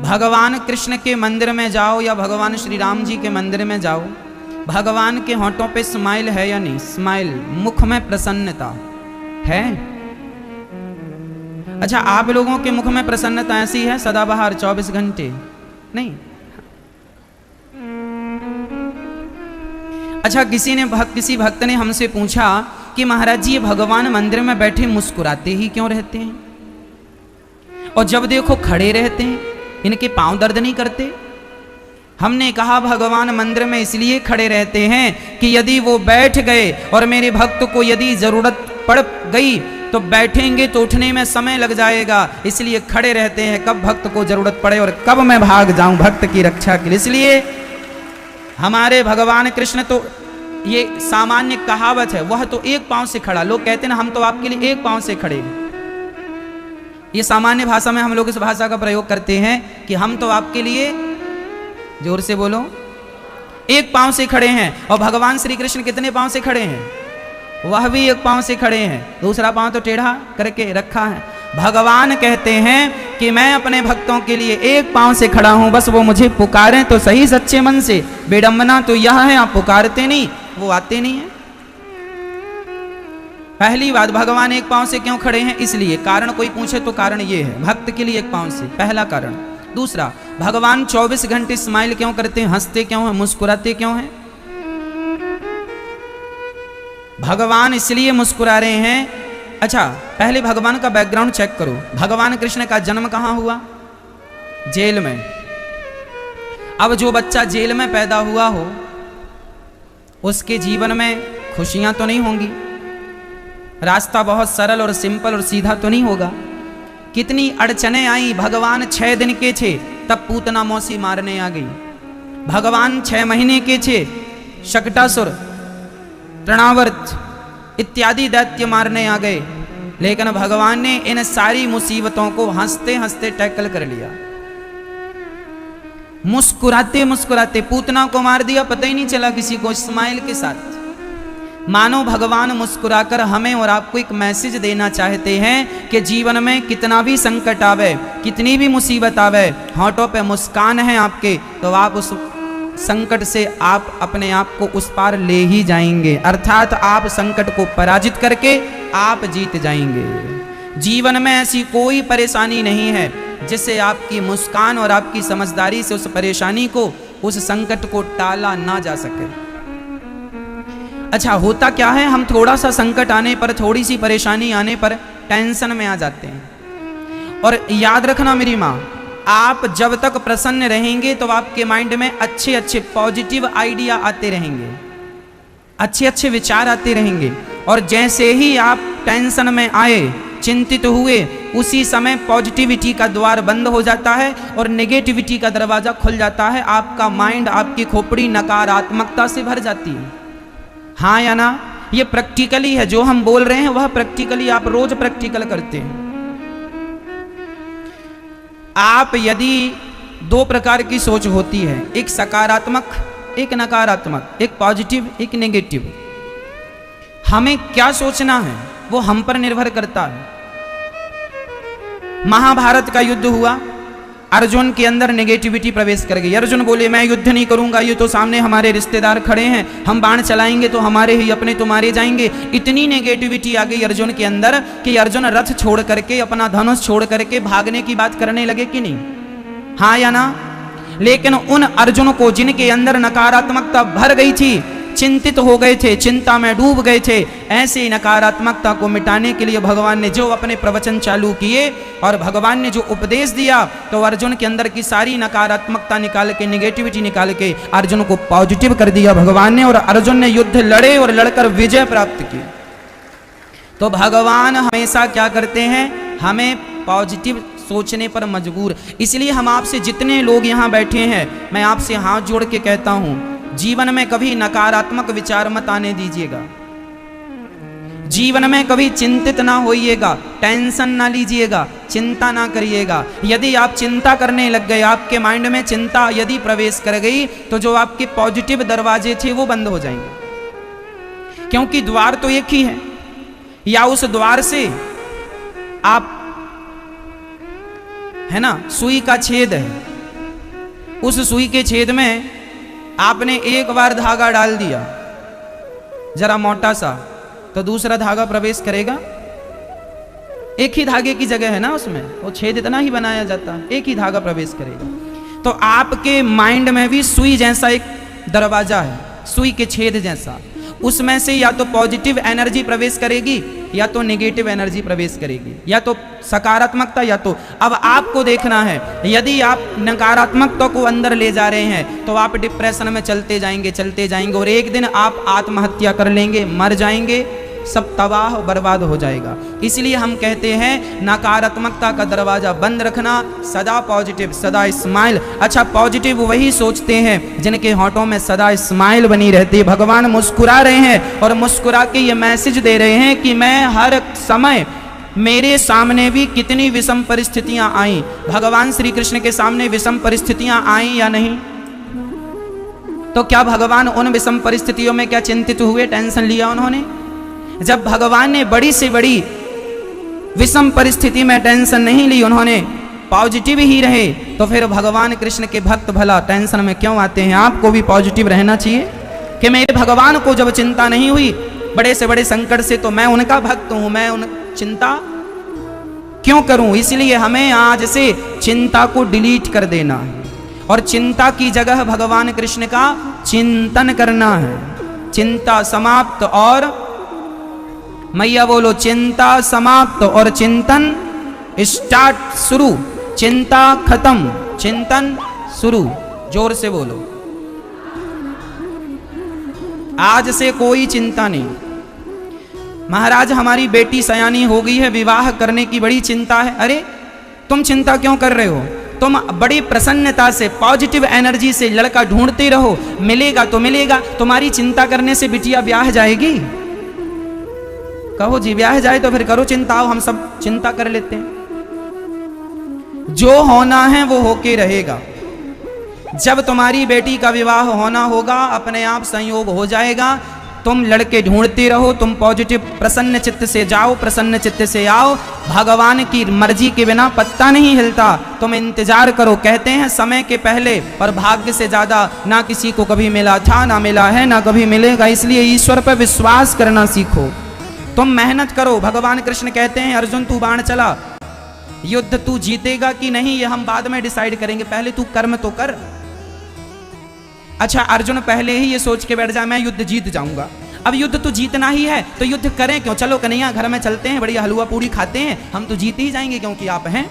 भगवान कृष्ण के मंदिर में जाओ या भगवान श्री राम जी के मंदिर में जाओ, भगवान के होंठों पे स्माइल है या नहीं? स्माइल, मुख में प्रसन्नता है? अच्छा, आप लोगों के मुख में प्रसन्नता ऐसी है सदाबहार 24 घंटे? नहीं। अच्छा, किसी भक्त ने हमसे पूछा कि महाराज जी, ये भगवान मंदिर में बैठे मुस्कुराते ही क्यों रहते हैं, और जब देखो खड़े रहते हैं, इनके पांव दर्द नहीं करते? हमने कहा भगवान मंदिर में इसलिए खड़े रहते हैं कि यदि वो बैठ गए और मेरे भक्त को यदि जरूरत पड़ गई तो बैठेंगे तो उठने में समय लग जाएगा, इसलिए खड़े रहते हैं कब भक्त को जरूरत पड़े और कब मैं भाग जाऊं भक्त की रक्षा के लिए। इसलिए हमारे भगवान कृष्ण तो, ये सामान्य कहावत है, वह तो एक पांव से खड़ा। लोग कहते हैं ना, हम तो आपके लिए एक पांव से खड़े हैं। ये सामान्य भाषा में हम लोग इस भाषा का प्रयोग करते हैं कि हम तो आपके लिए, जोर से बोलो, एक पांव से खड़े हैं। और भगवान श्री कृष्ण कितने पांव से खड़े हैं? वह भी एक पांव से खड़े हैं, दूसरा पांव तो टेढ़ा करके रखा है। भगवान कहते हैं कि मैं अपने भक्तों के लिए एक पांव से खड़ा हूं, बस वो मुझे पुकारें तो सही सच्चे मन से। विडंबना तो यह है, आप पुकारते नहीं, वो आते नहीं है। पहली बात, भगवान एक पांव से क्यों खड़े हैं? इसलिए, कारण कोई पूछे तो कारण ये है, भक्त के लिए एक पांव से, पहला कारण। दूसरा, भगवान 24 घंटे स्माइल क्यों करते हैं, हंसते क्यों हैं, मुस्कुराते क्यों हैं? भगवान इसलिए मुस्कुरा रहे हैं। अच्छा, पहले भगवान का बैकग्राउंड चेक करो। भगवान कृष्ण का जन्म कहां हुआ? जेल में। अब जो बच्चा जेल में पैदा हुआ हो, उसके जीवन में खुशियां तो नहीं होंगी, रास्ता बहुत सरल और सिंपल और सीधा तो नहीं होगा। कितनी अड़चने आई। भगवान 6 दिन के थे तब पूतना मौसी मारने आ गई। भगवान 6 महीने के थे, शकटासुर, तृणावर्त इत्यादि दैत्य मारने आ गए, लेकिन भगवान ने इन सारी मुसीबतों को हंसते हंसते टैकल कर लिया। मुस्कुराते मुस्कुराते पूतना को मार दिया, पता ही नहीं चला किसी को, स्माइल के साथ। मानो भगवान मुस्कुराकर हमें और आपको एक मैसेज देना चाहते हैं कि जीवन में कितना भी संकट आवे, कितनी भी मुसीबत आवे, होंठों पे मुस्कान है आपके, तो आप उस संकट से आप अपने आप को उस पार ले ही जाएंगे। अर्थात आप संकट को पराजित करके आप जीत जाएंगे। जीवन में ऐसी कोई परेशानी नहीं है जिससे आपकी मुस्कान और आपकी समझदारी से उस परेशानी को, उस संकट को टाला ना जा सके। अच्छा, होता क्या है, हम थोड़ा सा संकट आने पर, थोड़ी सी परेशानी आने पर टेंशन में आ जाते हैं। और याद रखना मेरी माँ, आप जब तक प्रसन्न रहेंगे तो आपके माइंड में अच्छे अच्छे पॉजिटिव आइडिया आते रहेंगे, अच्छे अच्छे विचार आते रहेंगे। और जैसे ही आप टेंशन में आए, चिंतित हुए, उसी समय पॉजिटिविटी का द्वार बंद हो जाता है और नेगेटिविटी का दरवाजा खुल जाता है। आपका माइंड, आपकी खोपड़ी नकारात्मकता से भर जाती है। हाँ या ना? ये प्रैक्टिकली है, जो हम बोल रहे हैं वह प्रैक्टिकली आप रोज प्रैक्टिकल करते हैं। आप यदि 2 प्रकार की सोच होती है, एक सकारात्मक, एक नकारात्मक, एक पॉजिटिव, एक नेगेटिव। हमें क्या सोचना है वो हम पर निर्भर करता है। महाभारत का युद्ध हुआ, अर्जुन के अंदर नेगेटिविटी प्रवेश कर गई। अर्जुन बोले मैं युद्ध नहीं करूंगा, ये तो सामने हमारे रिश्तेदार खड़े हैं, हम बाण चलाएंगे तो हमारे ही अपने तो मारे जाएंगे। इतनी नेगेटिविटी आ गई अर्जुन के अंदर कि अर्जुन रथ छोड़ करके, अपना धनुष छोड़ करके भागने की बात करने लगे कि नहीं? हाँ या ना? लेकिन उन अर्जुन को जिनके अंदर नकारात्मकता भर गई थी, चिंतित हो गए थे, चिंता में डूब गए थे, ऐसे नकारात्मकता को मिटाने के लिए भगवान ने जो अपने प्रवचन चालू किए और भगवान ने जो उपदेश दिया, तो अर्जुन के अंदर की सारी नकारात्मकता निकाल के, नेगेटिविटी निकाल के अर्जुन को पॉजिटिव कर दिया भगवान ने। और अर्जुन ने युद्ध लड़े और लड़कर विजय प्राप्त की। तो भगवान हमेशा क्या करते हैं, हमें पॉजिटिव सोचने पर मजबूर। इसलिए हम आपसे जितने लोग यहाँ बैठे हैं, मैं आपसे हाथ जोड़ के कहता हूँ, जीवन में कभी नकारात्मक विचार मत आने दीजिएगा। जीवन में कभी चिंतित ना होइएगा, टेंशन ना लीजिएगा, चिंता ना करिएगा। यदि आप चिंता करने लग गए, आपके माइंड में चिंता यदि प्रवेश कर गई, तो जो आपके पॉजिटिव दरवाजे थे वो बंद हो जाएंगे। क्योंकि द्वार तो एक ही है, या उस द्वार से आप, है ना, सुई का छेद है, उस सुई के छेद में आपने एक बार धागा डाल दिया जरा मोटा सा, तो दूसरा धागा प्रवेश करेगा? एक ही धागे की जगह है ना उसमें, वो छेद इतना ही बनाया जाता है, एक ही धागा प्रवेश करेगा। तो आपके माइंड में भी सुई जैसा एक दरवाजा है, सुई के छेद जैसा, उसमें से या तो पॉजिटिव एनर्जी प्रवेश करेगी या तो नेगेटिव एनर्जी प्रवेश करेगी, या तो सकारात्मकता या तो। अब आपको देखना है, यदि आप नकारात्मकता को अंदर ले जा रहे हैं तो आप डिप्रेशन में चलते जाएंगे और एक दिन आप आत्महत्या कर लेंगे, मर जाएंगे, सब तबाह बर्बाद हो जाएगा। इसलिए हम कहते हैं नकारात्मकता का दरवाजा बंद रखना, सदा पॉजिटिव, सदा स्माइल। अच्छा, पॉजिटिव वही सोचते हैं जिनके होठों में सदा स्माइल बनी रहती है। भगवान मुस्कुरा रहे हैं और मुस्कुरा के ये मैसेज दे रहे हैं कि मैं हर समय, मेरे सामने भी कितनी विषम परिस्थितियां आई, भगवान श्री कृष्ण के सामने विषम परिस्थितियां आई या नहीं? तो क्या भगवान उन विषम परिस्थितियों में क्या चिंतित हुए, टेंशन लिया उन्होंने? जब भगवान ने बड़ी से बड़ी विषम परिस्थिति में टेंशन नहीं ली, उन्होंने पॉजिटिव ही रहे, तो फिर भगवान कृष्ण के भक्त भला टेंशन में क्यों आते हैं? आपको भी पॉजिटिव रहना चाहिए कि मेरे भगवान को जब चिंता नहीं हुई बड़े से बड़े संकट से, तो मैं उनका भक्त हूं, मैं उन चिंता क्यों करूं? इसलिए हमें आज से चिंता को डिलीट कर देना है और चिंता की जगह भगवान कृष्ण का चिंतन करना है। चिंता समाप्त और मैया बोलो, चिंता समाप्त और चिंतन स्टार्ट, शुरू। चिंता खत्म, चिंतन शुरू। जोर से बोलो, आज से कोई चिंता नहीं। महाराज, हमारी बेटी सयानी हो गई है, विवाह करने की बड़ी चिंता है। अरे तुम चिंता क्यों कर रहे हो? तुम बड़ी प्रसन्नता से, पॉजिटिव एनर्जी से लड़का ढूंढते रहो, मिलेगा तो मिलेगा। तुम्हारी चिंता करने से बिटिया ब्याह जाएगी? कहो जी ब्याह जाए तो फिर करो चिंता, आओ हम सब चिंता कर लेते हैं। जो होना है वो होके रहेगा। जब तुम्हारी बेटी का विवाह होना होगा, अपने आप संयोग हो जाएगा। तुम लड़के ढूंढते रहो, तुम पॉजिटिव प्रसन्न चित्त से जाओ, प्रसन्न चित्त से आओ। भगवान की मर्जी के बिना पत्ता नहीं हिलता, तुम इंतजार करो। कहते हैं समय के पहले और भाग्य से ज्यादा ना किसी को कभी मिला था, ना मिला है, ना कभी मिलेगा। इसलिए ईश्वर पर विश्वास करना सीखो, तुम मेहनत करो। भगवान कृष्ण कहते हैं, अर्जुन तू बाण चला, युद्ध तू जीतेगा कि नहीं ये हम बाद में डिसाइड करेंगे, पहले तू कर्म तो कर। अच्छा, अर्जुन पहले ही ये सोच के बैठ जाए मैं युद्ध जीत जाऊंगा। अब युद्ध तो जीतना ही है तो युद्ध करें क्यों? चलो कन्हैया घर में चलते हैं, बढ़िया हलवा पूड़ी खाते हैं, हम तो जीत ही जाएंगे क्योंकि आप हैं।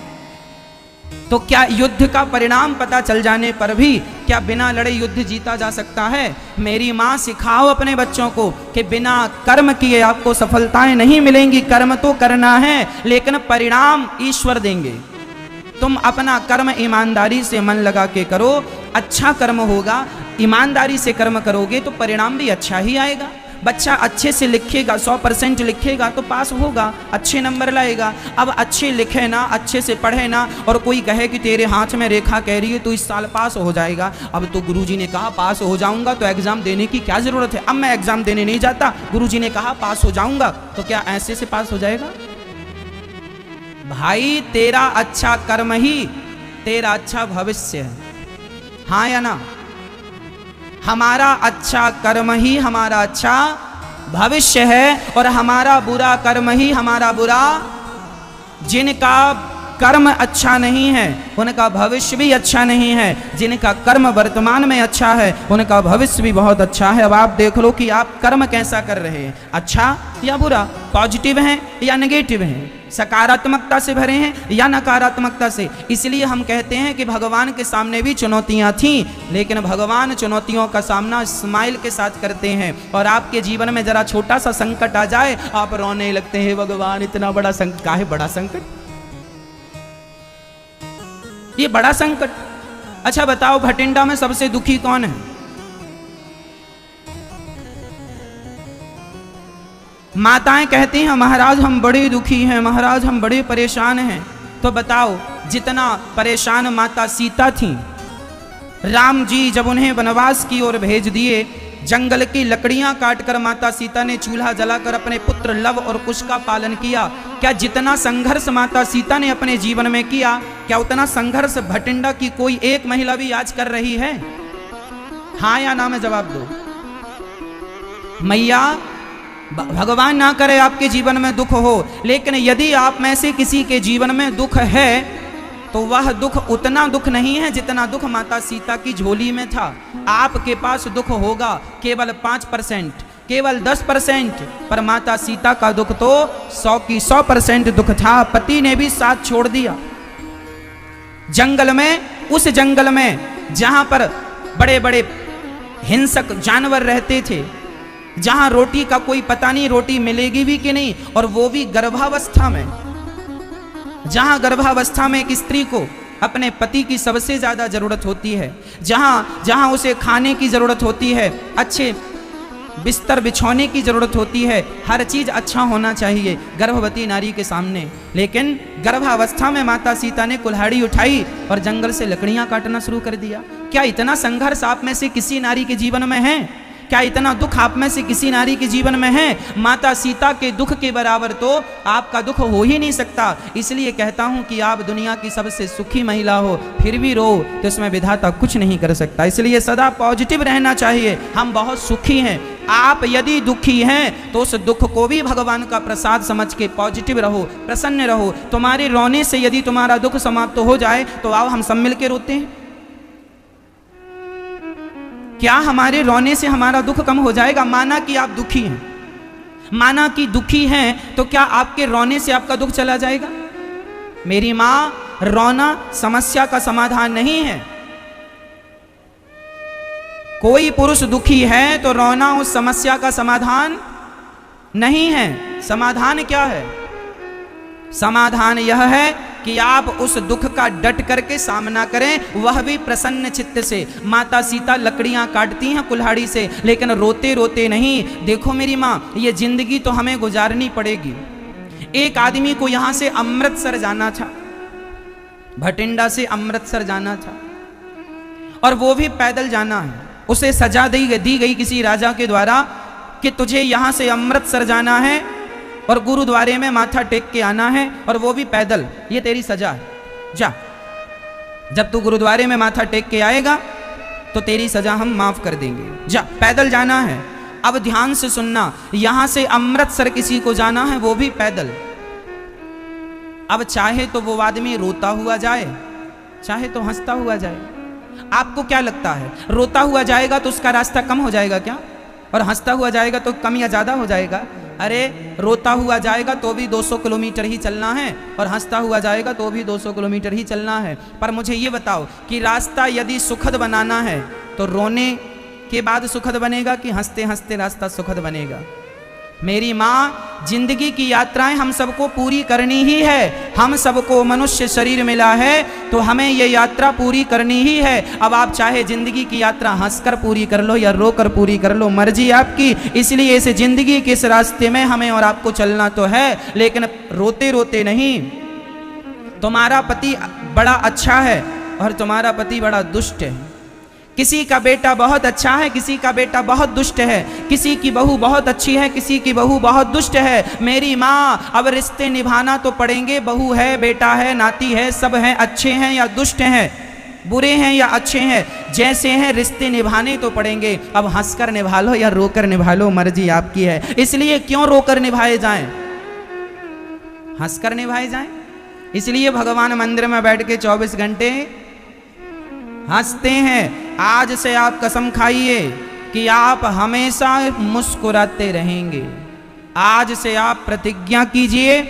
तो क्या युद्ध का परिणाम पता चल जाने पर भी क्या बिना लड़े युद्ध जीता जा सकता है? मेरी माँ सिखाओ अपने बच्चों को कि बिना कर्म किए आपको सफलताएं नहीं मिलेंगी। कर्म तो करना है लेकिन परिणाम ईश्वर देंगे। तुम अपना कर्म ईमानदारी से मन लगा के करो, अच्छा कर्म होगा। ईमानदारी से कर्म करोगे तो परिणाम भी अच्छा ही आएगा। बच्चा अच्छे से लिखेगा, 100% लिखेगा तो पास होगा, अच्छे नंबर लाएगा। अब अच्छे लिखे ना, अच्छे से पढ़े ना, और कोई कहे कि तेरे हाथ में रेखा कह रही है तो इस साल पास हो जाएगा। अब तो गुरुजी ने कहा पास हो जाऊंगा तो एग्जाम देने की क्या जरूरत है, अब मैं एग्जाम देने नहीं जाता, गुरुजी ने कहा पास हो जाऊंगा, तो क्या ऐसे से पास हो जाएगा? भाई तेरा अच्छा कर्म ही तेरा अच्छा भविष्य है, हाँ या ना? हमारा अच्छा कर्म ही हमारा अच्छा भविष्य है और हमारा बुरा कर्म ही हमारा बुरा। जिनका कर्म अच्छा नहीं है उनका भविष्य भी अच्छा नहीं है, जिनका कर्म वर्तमान में अच्छा है उनका भविष्य भी बहुत अच्छा है। अब आप देख लो कि आप कर्म कैसा कर रहे हैं, अच्छा या बुरा, पॉजिटिव हैं या नेगेटिव हैं, सकारात्मकता से भरे हैं या नकारात्मकता से। इसलिए हम कहते हैं कि भगवान के सामने भी चुनौतियां थीं, लेकिन भगवान चुनौतियों का सामना स्माइल के साथ करते हैं। और आपके जीवन में जरा छोटा सा संकट आ जाए आप रोने लगते हैं, भगवान इतना बड़ा संकट, काहे बड़ा संकट, ये बड़ा संकट। अच्छा बताओ भटिंडा में सबसे दुखी कौन है? माताएं कहती हैं महाराज हम बड़े दुखी हैं, महाराज हम बड़े परेशान हैं। तो बताओ जितना परेशान माता सीता थी, राम जी जब उन्हें वनवास की ओर भेज दिए, जंगल की लकड़ियां काटकर माता सीता ने चूल्हा जलाकर अपने पुत्र लव और कुश का पालन किया। क्या जितना संघर्ष माता सीता ने अपने जीवन में किया, क्या उतना संघर्ष भटिंडा की कोई एक महिला भी आज कर रही है? हाँ या ना में जवाब दो। मैया, भगवान ना करे आपके जीवन में दुख हो, लेकिन यदि आप में से किसी के जीवन में दुख है तो वह दुख उतना दुख नहीं है जितना दुख माता सीता की झोली में था। आपके पास दुख होगा केवल 5%, केवल 10%, पर माता सीता का दुख तो 100 की 100% दुख था। पति ने भी साथ छोड़ दिया। जंगल में, उस जंगल में जहां पर बड़े बड़े हिंसक जानवर रहते थे, जहां रोटी का कोई पता नहीं रोटी मिलेगी भी कि नहीं, और वो भी गर्भावस्था में, जहां गर्भावस्था में एक स्त्री को अपने पति की सबसे ज्यादा जरूरत होती है, जहां उसे खाने की जरूरत होती है, अच्छे बिस्तर बिछौने की जरूरत होती है, हर चीज अच्छा होना चाहिए गर्भवती नारी के सामने। लेकिन गर्भावस्था में माता सीता ने कुल्हाड़ी उठाई और जंगल से लकड़ियां काटना शुरू कर दिया। क्या इतना संघर्ष आप में से किसी नारी के जीवन में है? क्या इतना दुख आप में से किसी नारी के जीवन में है? माता सीता के दुख के बराबर तो आपका दुख हो ही नहीं सकता। इसलिए कहता हूं कि आप दुनिया की सबसे सुखी महिला हो, फिर भी रो तो इसमें विधाता कुछ नहीं कर सकता। इसलिए सदा पॉजिटिव रहना चाहिए। हम बहुत सुखी हैं। आप यदि दुखी हैं तो उस दुख को भी भगवान का प्रसाद समझ के पॉजिटिव रहो, प्रसन्न रहो। तुम्हारे रोने से यदि तुम्हारा दुख समाप्त हो जाए तो आओ हम सब मिलकर रोते हैं। क्या हमारे रोने से हमारा दुख कम हो जाएगा? माना कि आप दुखी हैं, माना कि दुखी हैं, तो क्या आपके रोने से आपका दुख चला जाएगा? मेरी मां, रोना समस्या का समाधान नहीं है। कोई पुरुष दुखी है तो रोना उस समस्या का समाधान नहीं है। समाधान क्या है? समाधान यह है कि आप उस दुख का डट करके सामना करें, वह भी प्रसन्न चित्त से। माता सीता लकड़ियां काटती हैं कुल्हाड़ी से, लेकिन रोते रोते नहीं। देखो मेरी माँ, ये जिंदगी तो हमें गुजारनी पड़ेगी। एक आदमी को यहां से अमृतसर जाना था, भटिंडा से अमृतसर जाना था, और वो भी पैदल जाना है। उसे सजा दी गई किसी राजा के द्वारा कि तुझे यहां से अमृतसर जाना है और गुरुद्वारे में माथा टेक के आना है, और वो भी पैदल। ये तेरी सजा है, जा। जब तू गुरुद्वारे में माथा टेक के आएगा तो तेरी सजा हम माफ कर देंगे। जा, पैदल जाना है। अब ध्यान से सुनना, यहां से अमृतसर किसी को जाना है, वो भी पैदल। अब चाहे तो वो आदमी रोता हुआ जाए, चाहे तो हंसता हुआ जाए। आपको क्या लगता है, रोता हुआ जाएगा तो उसका रास्ता कम हो जाएगा क्या? और हंसता हुआ जाएगा तो कम या ज्यादा हो जाएगा? अरे, रोता हुआ जाएगा तो भी 200 किलोमीटर ही चलना है, और हंसता हुआ जाएगा तो भी 200 किलोमीटर ही चलना है। पर मुझे ये बताओ कि रास्ता यदि सुखद बनाना है तो रोने के बाद सुखद बनेगा कि हंसते हंसते रास्ता सुखद बनेगा? मेरी माँ, जिंदगी की यात्राएं हम सबको पूरी करनी ही है। हम सबको मनुष्य शरीर मिला है तो हमें ये यात्रा पूरी करनी ही है। अब आप चाहे जिंदगी की यात्रा हंसकर पूरी कर लो या रोकर पूरी कर लो, मर्जी आपकी। इसलिए इस जिंदगी के इस रास्ते में हमें और आपको चलना तो है, लेकिन रोते रोते नहीं। तुम्हारा पति बड़ा अच्छा है और तुम्हारा पति बड़ा दुष्ट है। किसी का बेटा बहुत अच्छा है, किसी का बेटा बहुत दुष्ट है। किसी की बहू बहुत अच्छी है, किसी की बहू बहुत दुष्ट है। मेरी माँ, अब रिश्ते निभाना तो पड़ेंगे। बहू है, बेटा है, नाती है, सब हैं, अच्छे हैं या दुष्ट हैं, बुरे हैं या अच्छे हैं, जैसे हैं रिश्ते निभाने तो पड़ेंगे। अब हंसकर निभा लो या रोकर निभा लो, मर्जी आपकी है। इसलिए क्यों रोकर निभाए जाएं, हंसकर निभाए जाएं। इसलिए भगवान मंदिर में बैठ के 24 घंटे हंसते हैं। आज से आप कसम खाइए कि आप हमेशा मुस्कुराते रहेंगे। आज से आप प्रतिज्ञा कीजिए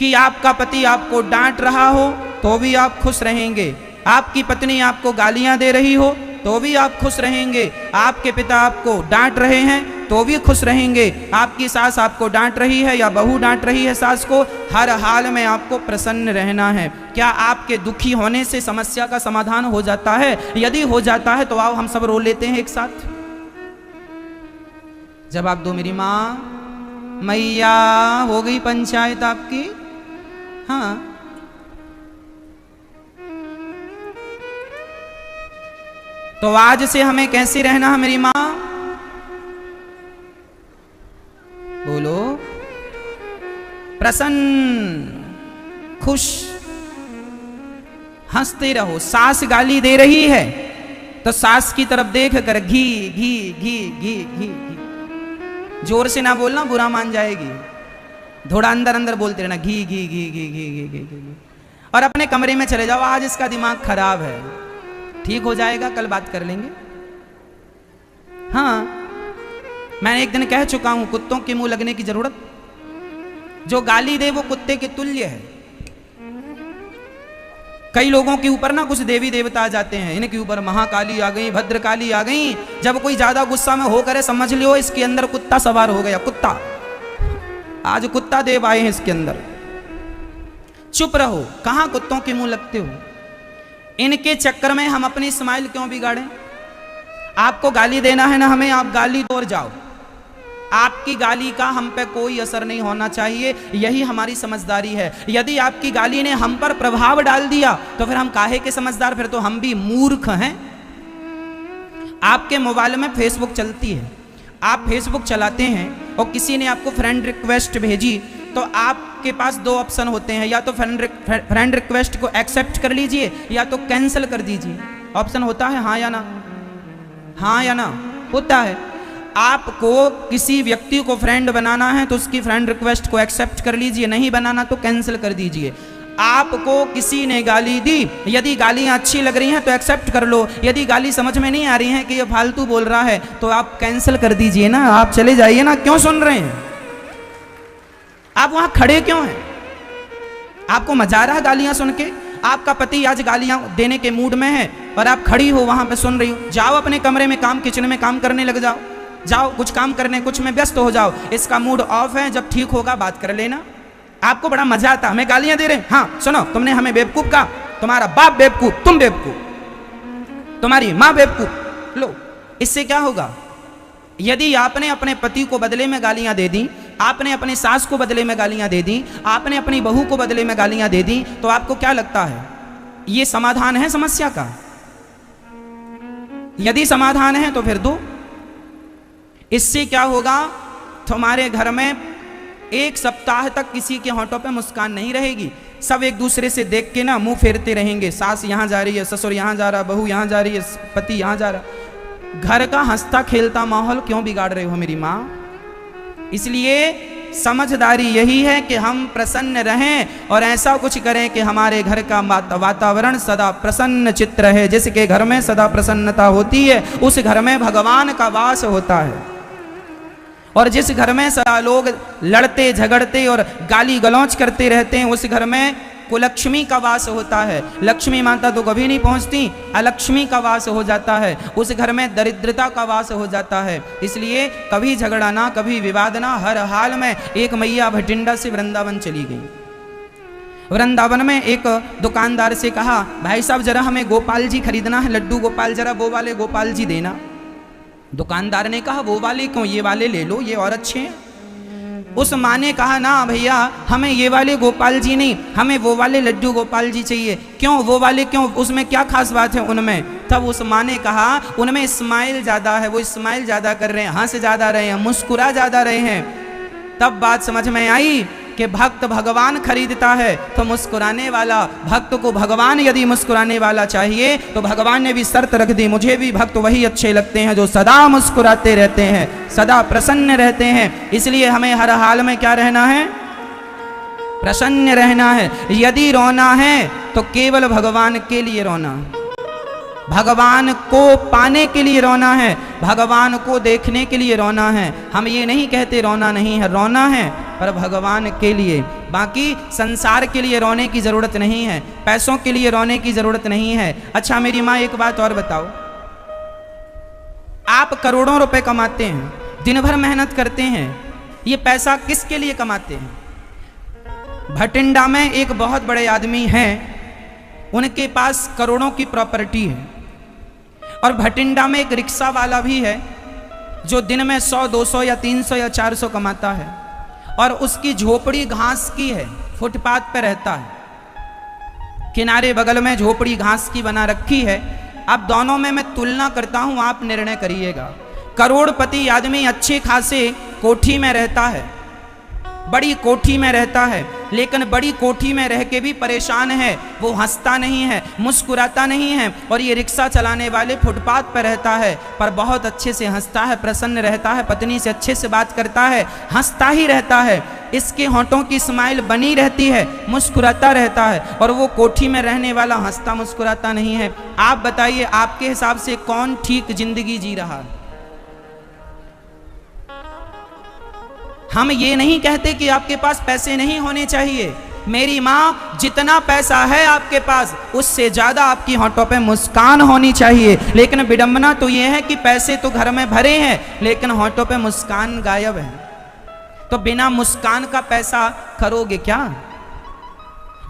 कि आपका पति आपको डांट रहा हो तो भी आप खुश रहेंगे, आपकी पत्नी आपको गालियां दे रही हो तो भी आप खुश रहेंगे, आपके पिता आपको डांट रहे हैं तो भी खुश रहेंगे, आपकी सास आपको डांट रही है या बहू डांट रही है सास को, हर हाल में आपको प्रसन्न रहना है। क्या आपके दुखी होने से समस्या का समाधान हो जाता है? यदि हो जाता है तो आओ हम सब रो लेते हैं एक साथ। जवाब दो मेरी माँ। मैया, हो गई पंचायत आपकी? हाँ। तो आज से हमें कैसे रहना है मेरी माँ? बोलो, प्रसन्न, खुश, हंसते रहो। सास गाली दे रही है तो सास की तरफ देख कर घी घी घी घी घी घी, जोर से ना बोलना, बुरा मान जाएगी। थोड़ा अंदर अंदर बोलते रहना, घी घी घी घी घी घी घी घी। और अपने कमरे में चले जाओ, आज इसका दिमाग खराब है, ठीक हो जाएगा, कल बात कर लेंगे। हाँ, मैंने एक दिन कह चुका हूं, कुत्तों के मुंह लगने की जरूरत, जो गाली दे वो कुत्ते के तुल्य है। कई लोगों के ऊपर ना कुछ देवी देवता आ जाते हैं, इनके ऊपर महाकाली आ गई, भद्रकाली आ गई। जब कोई ज्यादा गुस्सा में हो करे, समझ लियो इसके अंदर कुत्ता सवार हो गया। कुत्ता, आज कुत्ता देव आए हैं इसके अंदर। चुप रहो, कहां कुत्तों के मुंह लगते हो। इनके चक्कर में हम अपनी स्माइल क्यों बिगाड़ें। आपको गाली देना है ना हमें, आप गाली दो और जाओ। आपकी गाली का हम पे कोई असर नहीं होना चाहिए, यही हमारी समझदारी है। यदि आपकी गाली ने हम पर प्रभाव डाल दिया तो फिर हम काहे के समझदार, फिर तो हम भी मूर्ख हैं। आपके मोबाइल में फेसबुक चलती है, आप फेसबुक चलाते हैं और किसी ने आपको फ्रेंड रिक्वेस्ट भेजी, तो आपके पास दो ऑप्शन होते हैं, या तो फ्रेंड रिक्वेस्ट को एक्सेप्ट कर लीजिए या तो कैंसिल कर दीजिए। ऑप्शन होता है हाँ या ना, हाँ या ना होता है। आपको किसी व्यक्ति को फ्रेंड बनाना है तो उसकी फ्रेंड रिक्वेस्ट को एक्सेप्ट कर लीजिए, नहीं बनाना तो कैंसिल कर दीजिए। आपको किसी ने गाली दी, यदि गालियां अच्छी लग रही हैं तो एक्सेप्ट कर लो, यदि गाली समझ में नहीं आ रही है कि ये फालतू बोल रहा है तो आप कैंसिल कर दीजिए ना, आप चले जाइए ना। क्यों सुन रहे हैं आप, वहां खड़े क्यों हैं? आपको मजा आ रहा है गालियां सुन के? आपका पति आज गालियां देने के मूड में है और आप खड़ी हो वहां पे सुन रही हो। जाओ अपने कमरे में काम, किचन में काम करने लग जाओ, जाओ कुछ काम करने, कुछ में व्यस्त हो जाओ। इसका मूड ऑफ है, जब ठीक होगा बात कर लेना। आपको बड़ा मजा आता, हमें गालियां दे रहे हैं, हाँ सुनो, तुमने हमें बेवकूफ कहा, तुम्हारा बाप बेवकूफ, तुम बेवकूफ, तुम्हारी माँ बेवकूफ। लो, इससे क्या होगा? यदि आपने अपने पति को बदले में गालियां दे दी, आपने अपनी सास को बदले में गालियां दे दी, आपने अपनी बहू को बदले में गालियां दे दी, तो आपको क्या लगता है ये समाधान है समस्या का? यदि समाधान है तो फिर दो। इससे क्या होगा, तुम्हारे घर में एक सप्ताह तक किसी के होंठों पे मुस्कान नहीं रहेगी। सब एक दूसरे से देख के ना मुंह फेरते रहेंगे। सास यहाँ जा रही है, ससुर यहाँ जा रहा, बहू यहाँ जा रही है, पति यहाँ जा रहा। घर का हंसता खेलता माहौल क्यों बिगाड़ रहे हो मेरी माँ? इसलिए समझदारी यही है कि हम प्रसन्न रहें और ऐसा कुछ करें कि हमारे घर का वातावरण सदा प्रसन्न चित्त रहे। जिसके घर में सदा प्रसन्नता होती है उस घर में भगवान का वास होता है। और जिस घर में सदा लोग लड़ते झगड़ते और गाली गलौज करते रहते हैं उस घर में कुलक्ष्मी का वास होता है। लक्ष्मी माता तो कभी नहीं पहुंचती, अलक्ष्मी का वास हो जाता है। उस घर में दरिद्रता का वास हो जाता है। इसलिए कभी झगड़ा ना, कभी विवाद ना। हर हाल में एक मैया भटिंडा से वृंदावन चली गई। वृंदावन में एक दुकानदार से कहा, भाई साहब जरा हमें गोपाल जी खरीदना है, लड्डू गोपाल, जरा वो वाले गोपाल जी देना। दुकानदार ने कहा वो वाले क्यों, ये वाले ले लो, ये और अच्छे हैं। उस माँ ने कहा ना भैया, हमें ये वाले गोपाल जी नहीं, हमें वो वाले लड्डू गोपाल जी चाहिए। क्यों वो वाले क्यों, उसमें क्या खास बात है उनमें? तब उस माँ ने कहा उनमें स्माइल ज़्यादा है, वो स्माइल ज़्यादा कर रहे हैं, हंस ज़्यादा रहे हैं, मुस्कुरा ज़्यादा रहे हैं। तब बात समझ में आई कि भक्त भगवान खरीदता है तो मुस्कुराने वाला, भक्त को भगवान यदि मुस्कुराने वाला चाहिए तो भगवान ने भी शर्त रख दी, मुझे भी भक्त वही अच्छे लगते हैं जो सदा मुस्कुराते रहते हैं, सदा प्रसन्न रहते हैं। इसलिए हमें हर हाल में क्या रहना है? प्रसन्न रहना है। यदि रोना है तो केवल भगवान के लिए रोना, भगवान को पाने के लिए रोना है, भगवान को देखने के लिए रोना है। हम ये नहीं कहते रोना नहीं है, रोना है पर भगवान के लिए। बाकी संसार के लिए रोने की ज़रूरत नहीं है, पैसों के लिए रोने की ज़रूरत नहीं है। अच्छा मेरी माँ एक बात और बताओ, आप करोड़ों रुपए कमाते हैं, दिन भर मेहनत करते हैं, ये पैसा किसके लिए कमाते हैं? भटिंडा में एक बहुत बड़े आदमी हैं, उनके पास करोड़ों की प्रॉपर्टी है। और भटिंडा में एक रिक्शा वाला भी है जो दिन में 100, 200 या 300 या 400 कमाता है और उसकी झोपड़ी घास की है, फुटपाथ पे रहता है, किनारे बगल में झोपड़ी घास की बना रखी है। अब दोनों में मैं तुलना करता हूं, आप निर्णय करिएगा। करोड़पति आदमी अच्छे खासे कोठी में रहता है, बड़ी कोठी में रहता है, लेकिन बड़ी कोठी में रह के भी परेशान है, वो हंसता नहीं है, मुस्कुराता नहीं है। और ये रिक्शा चलाने वाले फुटपाथ पर रहता है, पर बहुत अच्छे से हंसता है, प्रसन्न रहता है, पत्नी से अच्छे से बात करता है, हंसता ही रहता है, इसके होंठों की स्माइल बनी रहती है, मुस्कुराता रहता है। और वो कोठी में रहने वाला हंसता मुस्कुराता नहीं है। आप बताइए, आपके हिसाब से कौन ठीक जिंदगी जी रहा है? हम ये नहीं कहते कि आपके पास पैसे नहीं होने चाहिए। मेरी माँ, जितना पैसा है आपके पास, उससे ज्यादा आपकी होंठों पे मुस्कान होनी चाहिए। लेकिन विडंबना तो ये है कि पैसे तो घर में भरे हैं, लेकिन होंठों पे मुस्कान गायब है। तो बिना मुस्कान का पैसा करोगे क्या?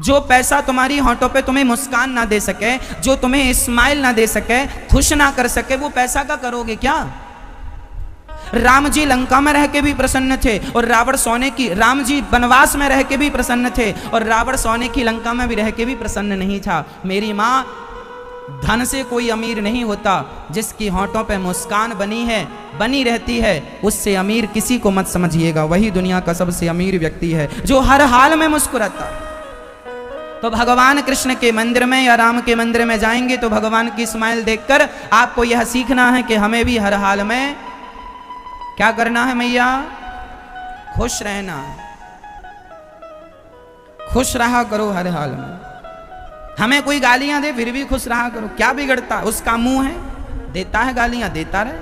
जो पैसा तुम्हारी होंठों पे तुम्हें मुस्कान ना दे सके, जो तुम्हें स्माइल ना दे सके, खुश ना कर सके, वो पैसा का करोगे क्या? राम जी लंका में रह के भी प्रसन्न थे और रावण सोने की, राम जी वनवास में रह के भी प्रसन्न थे और रावण सोने की लंका में भी रह के भी प्रसन्न नहीं था। मेरी माँ, धन से कोई अमीर नहीं होता। जिसकी होंठों पे मुस्कान बनी रहती है, उससे अमीर किसी को मत समझिएगा। वही दुनिया का सबसे अमीर व्यक्ति है, जो हर हाल में मुस्कुराता है। तो भगवान कृष्ण के मंदिर में या राम के मंदिर में जाएंगे तो भगवान की स्माइल देखकर आपको यह सीखना है कि हमें भी हर हाल में क्या करना है मैया? खुश रहना है। खुश रहा करो हर हाल में। हमें कोई गालियां दे फिर भी खुश रहा करो, क्या बिगड़ता? उसका मुंह है, देता है गालियां, देता रहे,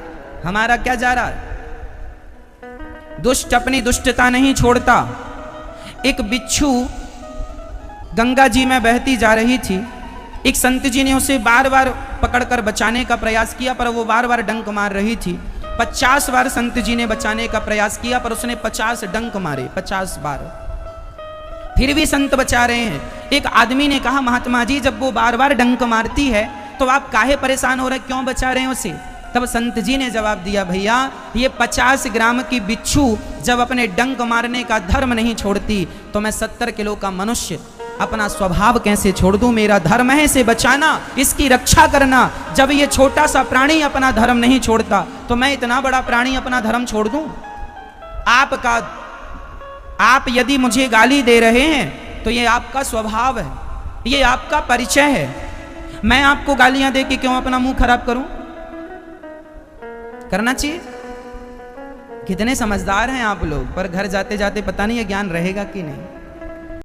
हमारा क्या जा रहा है? दुष्ट अपनी दुष्टता नहीं छोड़ता। एक बिच्छू गंगा जी में बहती जा रही थी। एक संत जी ने उसे बार बार पकड़कर बचाने का प्रयास किया, पर वो बार बार डंक मार रही थी। 50 बार संत जी ने बचाने का प्रयास किया, पर उसने 50 डंक मारे, 50 बार, फिर भी संत बचा रहे हैं। एक आदमी ने कहा, महात्मा जी, जब वो बार बार डंक मारती है तो आप काहे परेशान हो रहे, क्यों बचा रहे हैं उसे? तब संत जी ने जवाब दिया, भैया, ये 50 ग्राम की बिच्छू जब अपने डंक मारने का धर्म नहीं छोड़ती, तो मैं 70 किलो का मनुष्य अपना स्वभाव कैसे छोड़ दूं? मेरा धर्म है इसे बचाना, इसकी रक्षा करना। जब ये छोटा सा प्राणी अपना धर्म नहीं छोड़ता, तो मैं इतना बड़ा प्राणी अपना धर्म छोड़ दूं? आप यदि मुझे गाली दे रहे हैं तो ये आपका स्वभाव है, ये आपका परिचय है। मैं आपको गालियां दे के क्यों अपना मुंह खराब करूं? करना चाहिए। कितने समझदार हैं आप लोग, पर घर जाते जाते पता नहीं ये ज्ञान रहेगा कि नहीं।